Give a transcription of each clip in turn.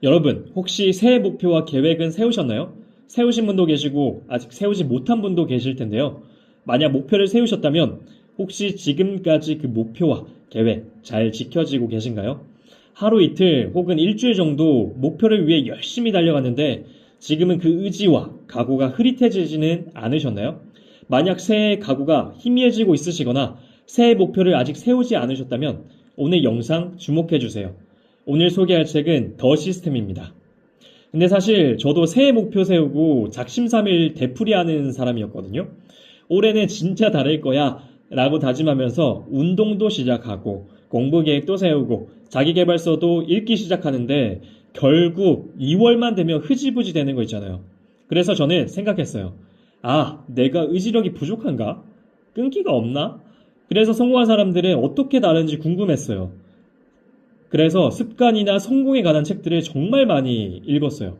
여러분, 혹시 새해 목표와 계획은 세우셨나요? 세우신 분도 계시고 아직 세우지 못한 분도 계실 텐데요. 만약 목표를 세우셨다면 혹시 지금까지 그 목표와 계획 잘 지켜지고 계신가요? 하루 이틀 혹은 일주일 정도 목표를 위해 열심히 달려갔는데 지금은 그 의지와 각오가 흐릿해지지는 않으셨나요? 만약 새해 각오가 희미해지고 있으시거나 새해 목표를 아직 세우지 않으셨다면 오늘 영상 주목해주세요. 오늘 소개할 책은 더 시스템입니다. 근데 사실 저도 새해 목표 세우고 작심삼일 되풀이하는 사람이었거든요. 올해는 진짜 다를 거야 라고 다짐하면서 운동도 시작하고 공부 계획도 세우고 자기계발서도 읽기 시작하는데 결국 2월만 되면 흐지부지 되는 거 있잖아요. 그래서 저는 생각했어요. 아, 내가 의지력이 부족한가? 끈기가 없나? 그래서 성공한 사람들은 어떻게 다른지 궁금했어요. 그래서 습관이나 성공에 관한 책들을 정말 많이 읽었어요.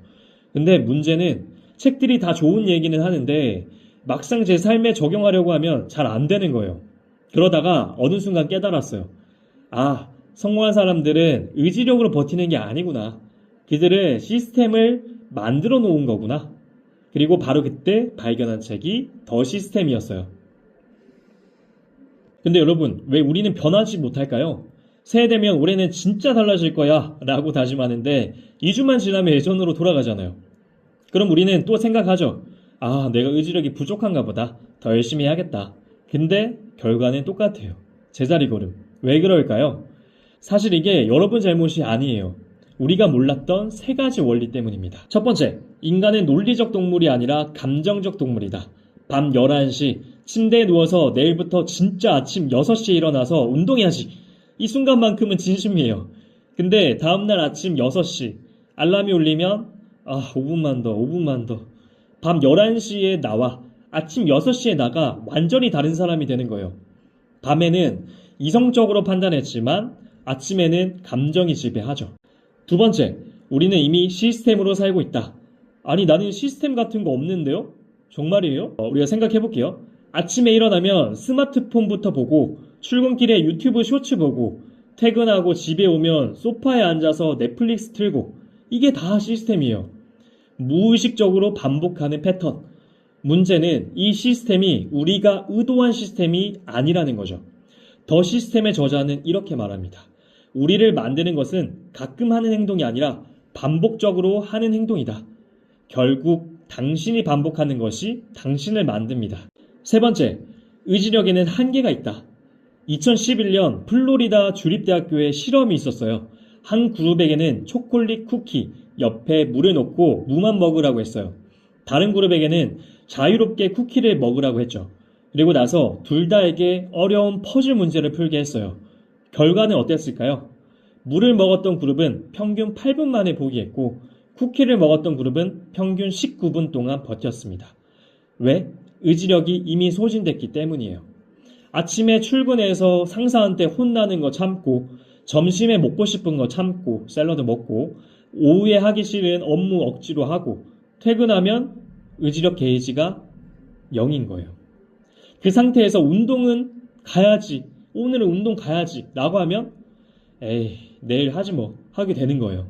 근데 문제는 책들이 다 좋은 얘기는 하는데 막상 제 삶에 적용하려고 하면 잘 안 되는 거예요. 그러다가 어느 순간 깨달았어요. 아, 성공한 사람들은 의지력으로 버티는 게 아니구나. 그들은 시스템을 만들어 놓은 거구나. 그리고 바로 그때 발견한 책이 더 시스템이었어요. 근데 여러분, 왜 우리는 변하지 못할까요? 새해 되면 올해는 진짜 달라질 거야 라고 다짐하는데 2주만 지나면 예전으로 돌아가잖아요. 그럼 우리는 또 생각하죠. 아, 내가 의지력이 부족한가 보다. 더 열심히 해야겠다. 근데 결과는 똑같아요. 제자리 걸음. 왜 그럴까요? 사실 이게 여러분 잘못이 아니에요. 우리가 몰랐던 세 가지 원리 때문입니다. 첫 번째, 인간은 논리적 동물이 아니라 감정적 동물이다. 밤 11시, 침대에 누워서 내일부터 진짜 아침 6시에 일어나서 운동해야지. 이 순간만큼은 진심이에요. 근데 다음날 아침 6시, 알람이 울리면, 5분만 더, 5분만 더. 밤 11시에 나와, 아침 6시에 나가 완전히 다른 사람이 되는 거예요. 밤에는 이성적으로 판단했지만 아침에는 감정이 지배하죠. 두 번째, 우리는 이미 시스템으로 살고 있다. 아니, 나는 시스템 같은 거 없는데요? 정말이에요? 우리가 생각해 볼게요. 아침에 일어나면 스마트폰부터 보고, 출근길에 유튜브 쇼츠 보고, 퇴근하고 집에 오면 소파에 앉아서 넷플릭스 틀고, 이게 다 시스템이에요. 무의식적으로 반복하는 패턴. 문제는 이 시스템이 우리가 의도한 시스템이 아니라는 거죠. 더 시스템의 저자는 이렇게 말합니다. 우리를 만드는 것은 가끔 하는 행동이 아니라 반복적으로 하는 행동이다. 결국 당신이 반복하는 것이 당신을 만듭니다. 세 번째, 의지력에는 한계가 있다. 2011년 플로리다 주립대학교에 실험이 있었어요. 한 그룹에게는 초콜릿 쿠키 옆에 물을 넣고 무만 먹으라고 했어요. 다른 그룹에게는 자유롭게 쿠키를 먹으라고 했죠. 그리고 나서 둘 다에게 어려운 퍼즐 문제를 풀게 했어요. 결과는 어땠을까요? 물을 먹었던 그룹은 평균 8분 만에 포기했고 쿠키를 먹었던 그룹은 평균 19분 동안 버텼습니다. 왜? 의지력이 이미 소진됐기 때문이에요. 아침에 출근해서 상사한테 혼나는 거 참고 점심에 먹고 싶은 거 참고 샐러드 먹고 오후에 하기 싫은 업무 억지로 하고 퇴근하면 의지력 게이지가 0인 거예요. 그 상태에서 운동은 가야지, 오늘은 운동 가야지 라고 하면 에이, 내일 하지 뭐 하게 되는 거예요.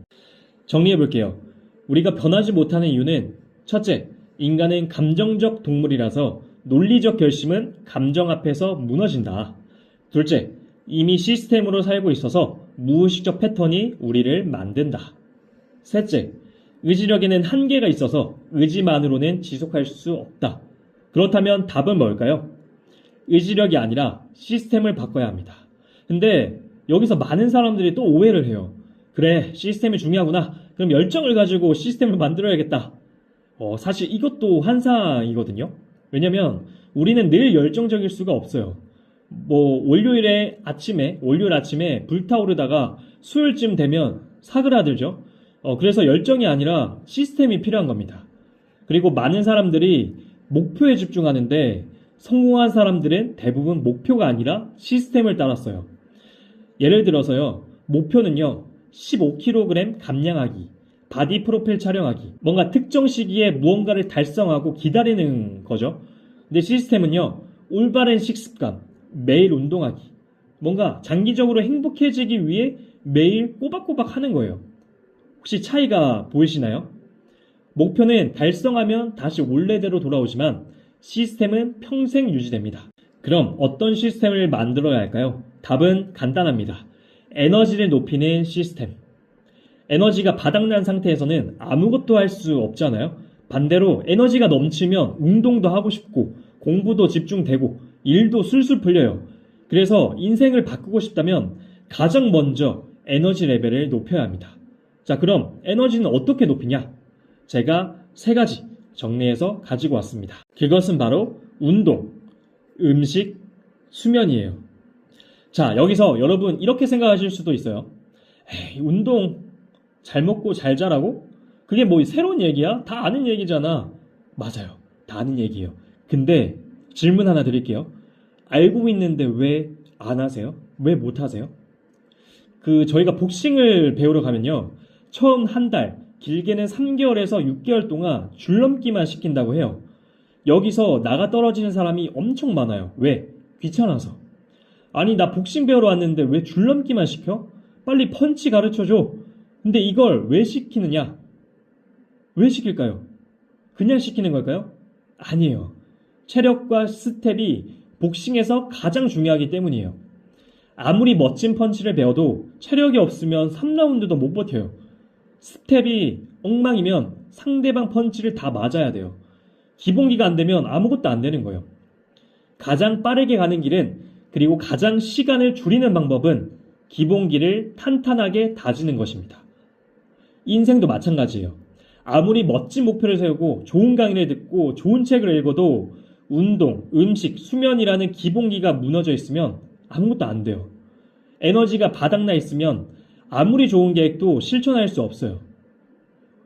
정리해 볼게요. 우리가 변하지 못하는 이유는 첫째, 인간은 감정적 동물이라서 논리적 결심은 감정 앞에서 무너진다. 둘째, 이미 시스템으로 살고 있어서 무의식적 패턴이 우리를 만든다. 셋째, 의지력에는 한계가 있어서 의지만으로는 지속할 수 없다. 그렇다면 답은 뭘까요? 의지력이 아니라 시스템을 바꿔야 합니다. 근데 여기서 많은 사람들이 또 오해를 해요. 그래, 시스템이 중요하구나. 그럼 열정을 가지고 시스템을 만들어야겠다. 사실 이것도 환상이거든요. 왜냐면 우리는 늘 열정적일 수가 없어요. 월요일 아침에 불타오르다가 수요일쯤 되면 사그라들죠. 그래서 열정이 아니라 시스템이 필요한 겁니다. 그리고 많은 사람들이 목표에 집중하는데 성공한 사람들은 대부분 목표가 아니라 시스템을 따랐어요. 예를 들어서요, 목표는요, 15kg 감량하기, 바디 프로필 촬영하기, 뭔가 특정 시기에 무언가를 달성하고 기다리는 거죠. 근데 시스템은요, 올바른 식습관, 매일 운동하기, 뭔가 장기적으로 행복해지기 위해 매일 꼬박꼬박 하는 거예요. 혹시 차이가 보이시나요? 목표는 달성하면 다시 원래대로 돌아오지만 시스템은 평생 유지됩니다. 그럼 어떤 시스템을 만들어야 할까요? 답은 간단합니다. 에너지를 높이는 시스템. 에너지가 바닥난 상태에서는 아무것도 할 수 없잖아요. 반대로 에너지가 넘치면 운동도 하고 싶고 공부도 집중되고 일도 술술 풀려요. 그래서 인생을 바꾸고 싶다면 가장 먼저 에너지 레벨을 높여야 합니다. 자, 그럼 에너지는 어떻게 높이냐? 제가 3가지 정리해서 가지고 왔습니다. 그것은 바로 운동, 음식, 수면이에요. 자, 여기서 여러분 이렇게 생각하실 수도 있어요. 에이, 운동 잘 먹고 잘 자라고? 그게 뭐 새로운 얘기야? 다 아는 얘기잖아. 맞아요. 다 아는 얘기예요. 근데 질문 하나 드릴게요. 알고 있는데 왜 안 하세요? 왜 못 하세요? 저희가 복싱을 배우러 가면요. 처음 한 달, 길게는 3개월에서 6개월 동안 줄넘기만 시킨다고 해요. 여기서 나가 떨어지는 사람이 엄청 많아요. 왜? 귀찮아서. 아니, 나 복싱 배우러 왔는데 왜 줄넘기만 시켜? 빨리 펀치 가르쳐줘. 근데 이걸 왜 시키느냐? 왜 시킬까요? 그냥 시키는 걸까요? 아니에요. 체력과 스텝이 복싱에서 가장 중요하기 때문이에요. 아무리 멋진 펀치를 배워도 체력이 없으면 3라운드도 못 버텨요. 스텝이 엉망이면 상대방 펀치를 다 맞아야 돼요. 기본기가 안 되면 아무것도 안 되는 거예요. 가장 빠르게 가는 길은, 그리고 가장 시간을 줄이는 방법은 기본기를 탄탄하게 다지는 것입니다. 인생도 마찬가지예요. 아무리 멋진 목표를 세우고 좋은 강의를 듣고 좋은 책을 읽어도 운동, 음식, 수면이라는 기본기가 무너져 있으면 아무것도 안 돼요. 에너지가 바닥나 있으면 아무리 좋은 계획도 실천할 수 없어요.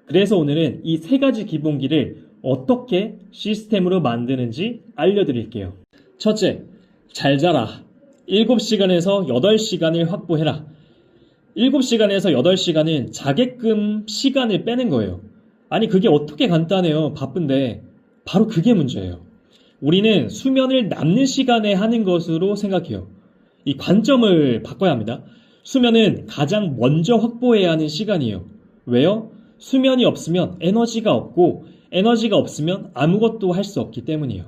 그래서 오늘은 이 3가지 기본기를 어떻게 시스템으로 만드는지 알려드릴게요. 첫째, 잘 자라. 7시간에서 8시간을 확보해라. 7시간에서 8시간은 자게끔 시간을 빼는 거예요. 아니, 그게 어떻게 간단해요. 바쁜데. 바로 그게 문제예요. 우리는 수면을 남는 시간에 하는 것으로 생각해요. 이 관점을 바꿔야 합니다. 수면은 가장 먼저 확보해야 하는 시간이에요. 왜요? 수면이 없으면 에너지가 없고, 에너지가 없으면 아무것도 할 수 없기 때문이에요.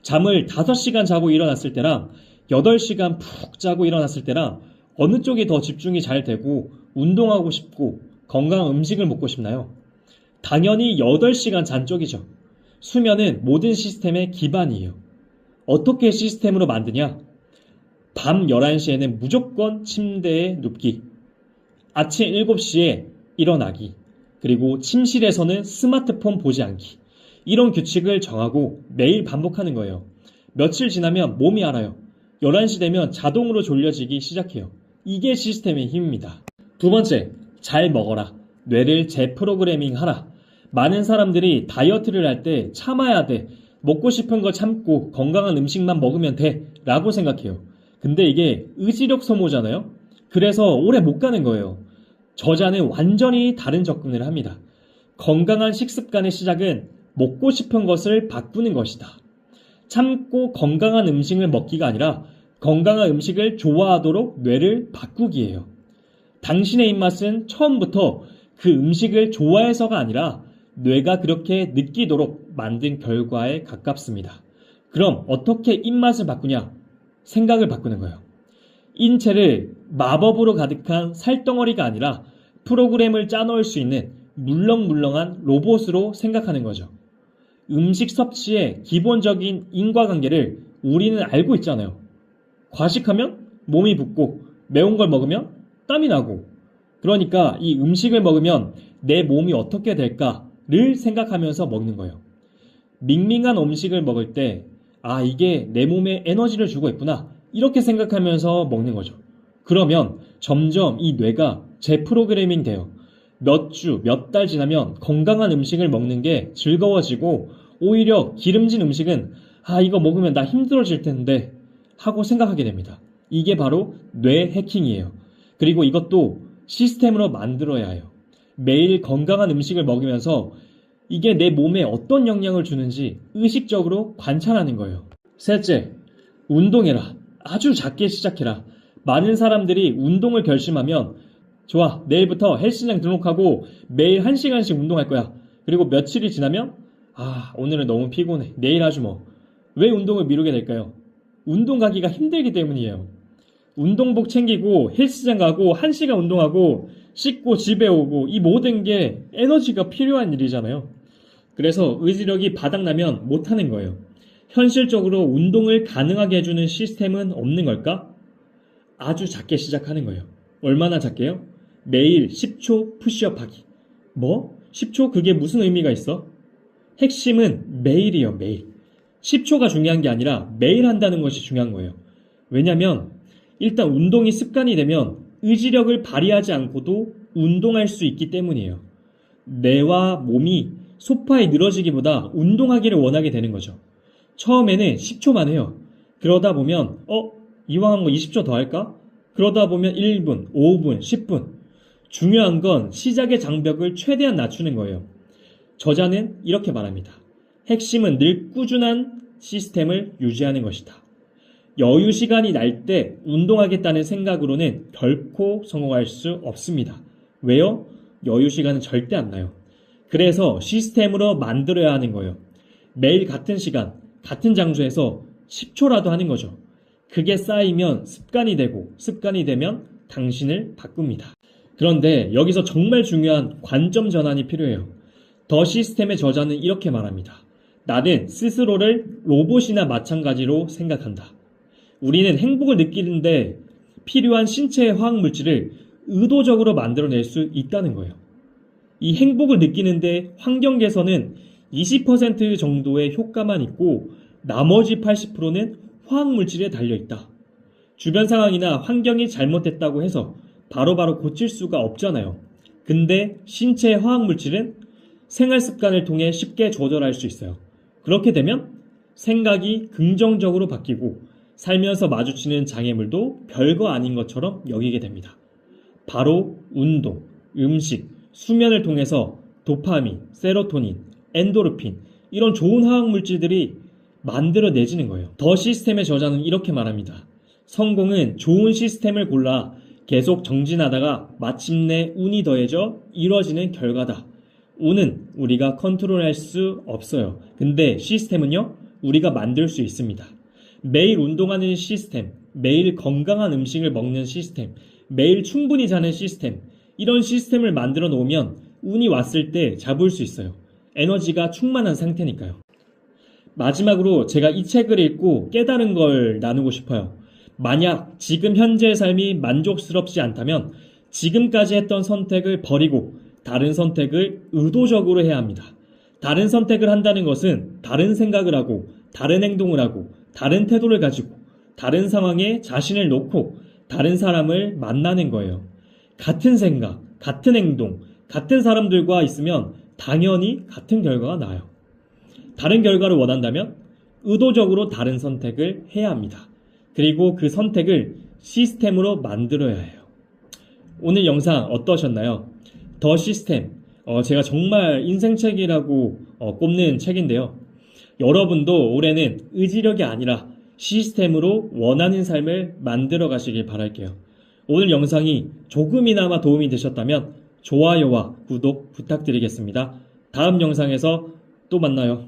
잠을 5시간 자고 일어났을 때랑 8시간 푹 자고 일어났을 때랑 어느 쪽이 더 집중이 잘 되고 운동하고 싶고 건강한 음식을 먹고 싶나요? 당연히 8시간 잔 쪽이죠. 수면은 모든 시스템의 기반이에요. 어떻게 시스템으로 만드냐? 밤 11시에는 무조건 침대에 눕기, 아침 7시에 일어나기, 그리고 침실에서는 스마트폰 보지 않기. 이런 규칙을 정하고 매일 반복하는 거예요. 며칠 지나면 몸이 알아요. 11시 되면 자동으로 졸려지기 시작해요. 이게 시스템의 힘입니다. 2번째, 잘 먹어라. 뇌를 재프로그래밍 하라. 많은 사람들이 다이어트를 할 때 참아야 돼. 먹고 싶은 거 참고 건강한 음식만 먹으면 돼. 라고 생각해요. 근데 이게 의지력 소모잖아요? 그래서 오래 못 가는 거예요. 저자는 완전히 다른 접근을 합니다. 건강한 식습관의 시작은 먹고 싶은 것을 바꾸는 것이다. 참고 건강한 음식을 먹기가 아니라 건강한 음식을 좋아하도록 뇌를 바꾸기예요. 당신의 입맛은 처음부터 그 음식을 좋아해서가 아니라 뇌가 그렇게 느끼도록 만든 결과에 가깝습니다. 그럼 어떻게 입맛을 바꾸냐? 생각을 바꾸는 거예요. 인체를 마법으로 가득한 살덩어리가 아니라 프로그램을 짜놓을 수 있는 물렁물렁한 로봇으로 생각하는 거죠. 음식 섭취의 기본적인 인과관계를 우리는 알고 있잖아요. 과식하면 몸이 붓고 매운 걸 먹으면 땀이 나고, 그러니까 이 음식을 먹으면 내 몸이 어떻게 될까를 생각하면서 먹는 거예요. 밍밍한 음식을 먹을 때 이게 내 몸에 에너지를 주고 있구나, 이렇게 생각하면서 먹는 거죠. 그러면 점점 이 뇌가 재프로그래밍 돼요. 몇 주, 몇 달 지나면 건강한 음식을 먹는 게 즐거워지고, 오히려 기름진 음식은 이거 먹으면 나 힘들어질 텐데 하고 생각하게 됩니다. 이게 바로 뇌 해킹이에요. 그리고 이것도 시스템으로 만들어야 해요. 매일 건강한 음식을 먹으면서 이게 내 몸에 어떤 영향을 주는지 의식적으로 관찰하는 거예요. 셋째, 운동해라. 아주 작게 시작해라. 많은 사람들이 운동을 결심하면 좋아. 내일부터 헬스장 등록하고 매일 1시간씩 운동할 거야. 그리고 며칠이 지나면 오늘은 너무 피곤해. 내일 하지 뭐. 왜 운동을 미루게 될까요? 운동 가기가 힘들기 때문이에요. 운동복 챙기고 헬스장 가고 1시간 운동하고 씻고 집에 오고 이 모든 게 에너지가 필요한 일이잖아요. 그래서 의지력이 바닥나면 못하는 거예요. 현실적으로 운동을 가능하게 해주는 시스템은 없는 걸까? 아주 작게 시작하는 거예요. 얼마나 작게요? 매일 10초 푸시업 하기. 뭐? 10초? 그게 무슨 의미가 있어? 핵심은 매일이요, 매일. 10초가 중요한 게 아니라 매일 한다는 것이 중요한 거예요. 왜냐면 일단 운동이 습관이 되면 의지력을 발휘하지 않고도 운동할 수 있기 때문이에요. 뇌와 몸이 소파에 늘어지기보다 운동하기를 원하게 되는 거죠. 처음에는 10초만 해요. 그러다 보면 이왕 한 거 20초 더 할까? 그러다 보면 1분, 5분, 10분. 중요한 건 시작의 장벽을 최대한 낮추는 거예요. 저자는 이렇게 말합니다. 핵심은 늘 꾸준한 시스템을 유지하는 것이다. 여유 시간이 날 때 운동하겠다는 생각으로는 결코 성공할 수 없습니다. 왜요? 여유 시간은 절대 안 나요. 그래서 시스템으로 만들어야 하는 거예요. 매일 같은 시간, 같은 장소에서 10초라도 하는 거죠. 그게 쌓이면 습관이 되고 습관이 되면 당신을 바꿉니다. 그런데 여기서 정말 중요한 관점 전환이 필요해요. 더 시스템의 저자는 이렇게 말합니다. 나는 스스로를 로봇이나 마찬가지로 생각한다. 우리는 행복을 느끼는데 필요한 신체의 화학물질을 의도적으로 만들어낼 수 있다는 거예요. 이 행복을 느끼는데 환경 개선은 20% 정도의 효과만 있고 나머지 80%는 화학물질에 달려있다. 주변 상황이나 환경이 잘못됐다고 해서 바로바로 고칠 수가 없잖아요. 근데 신체의 화학물질은 생활 습관을 통해 쉽게 조절할 수 있어요. 그렇게 되면 생각이 긍정적으로 바뀌고 살면서 마주치는 장애물도 별거 아닌 것처럼 여기게 됩니다. 바로 운동, 음식, 수면을 통해서 도파민, 세로토닌, 엔도르핀 이런 좋은 화학물질들이 만들어내지는 거예요. 더 시스템의 저자는 이렇게 말합니다. 성공은 좋은 시스템을 골라 계속 정진하다가 마침내 운이 더해져 이루어지는 결과다. 운은 우리가 컨트롤할 수 없어요. 근데 시스템은요, 우리가 만들 수 있습니다. 매일 운동하는 시스템, 매일 건강한 음식을 먹는 시스템, 매일 충분히 자는 시스템, 이런 시스템을 만들어 놓으면 운이 왔을 때 잡을 수 있어요. 에너지가 충만한 상태니까요. 마지막으로 제가 이 책을 읽고 깨달은 걸 나누고 싶어요. 만약 지금 현재의 삶이 만족스럽지 않다면 지금까지 했던 선택을 버리고 다른 선택을 의도적으로 해야 합니다. 다른 선택을 한다는 것은 다른 생각을 하고 다른 행동을 하고 다른 태도를 가지고 다른 상황에 자신을 놓고 다른 사람을 만나는 거예요. 같은 생각, 같은 행동, 같은 사람들과 있으면 당연히 같은 결과가 나요. 다른 결과를 원한다면 의도적으로 다른 선택을 해야 합니다. 그리고 그 선택을 시스템으로 만들어야 해요. 오늘 영상 어떠셨나요? 더 시스템, 제가 정말 인생책이라고 꼽는 책인데요. 여러분도 올해는 의지력이 아니라 시스템으로 원하는 삶을 만들어 가시길 바랄게요. 오늘 영상이 조금이나마 도움이 되셨다면 좋아요와 구독 부탁드리겠습니다. 다음 영상에서 또 만나요.